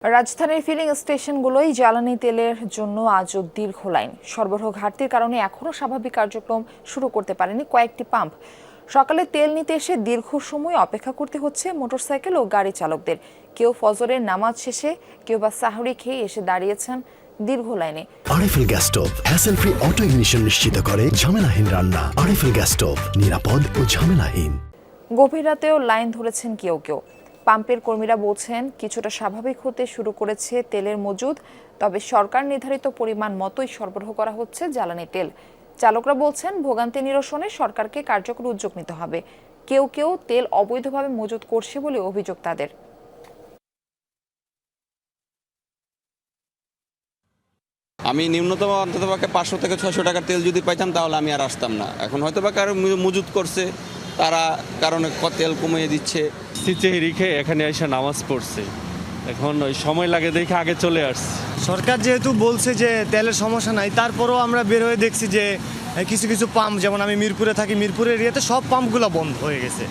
রাজধানীর ফিলিং স্টেশনগুলোই জ্বালানি তেলের জন্য আজও দীর্ঘ লাইন। সরবরাহ ঘাটতির কারণে এখনও স্বাভাবিক কার্যক্রম শুরু করতে পারেনি কয়েকটি পাম্প। সকালে তেল নিতে এসে দীর্ঘ সময় অপেক্ষা করতে হচ্ছে মোটরসাইকেল ও গাড়ি চালকদের। কেউ ফজরের নামাজ শেষে, কেউ বা সাহরি খেয়ে এসে দাঁড়িয়েছেন দীর্ঘ লাইনে। RFL gas stove hassle free auto ignition নিশ্চিত করে ঝামেলাহীন রান্না। আরএফএল গ্যাস স্টোভ, নিরাপদ ও ঝামেলাহীন। গভীর রাতেও লাইন ধরেছেন কেউ কেউ। পাম্পের কর্মীরা বলছেন কিছুটা স্বাভাবিক হতে শুরু করেছে তেলের মজুদ, তবে সরকার নির্ধারিত পরিমাণ মতোই সরবরাহ করা হচ্ছে জ্বালানি তেল। চালকরা বলছেন ভোগান্তি নিরসনে সরকারকে কার্যকর উদ্যোগ নিতে হবে। কেউ কেউ তেল অবৈধভাবে মজুত করছে বলে অভিযোগ তাদের। আমি ন্যূনতম অন্ততপক্ষে 500 থেকে 600 টাকার তেল যদি পাইতাম তাহলে আমি আর আসতাম না। এখন হয়তো বা কারো মজুত করছে, তারা কারণে তেল কমিয়ে দিচ্ছে। সিচেহরি খেয়ে এখানে এসে নামাজ পড়ছে, এখন ওই সময় লাগে দেখে আগে চলে আসছে। সরকার যেহেতু বলছে যে তেলের সমস্যা নাই, তারপরেও আমরা বের হয়ে দেখছি যে কিছু কিছু পাম্প, যেমন আমি মিরপুরে থাকি, মিরপুর এরিয়াতে সব পাম্পগুলো বন্ধ হয়ে গেছে।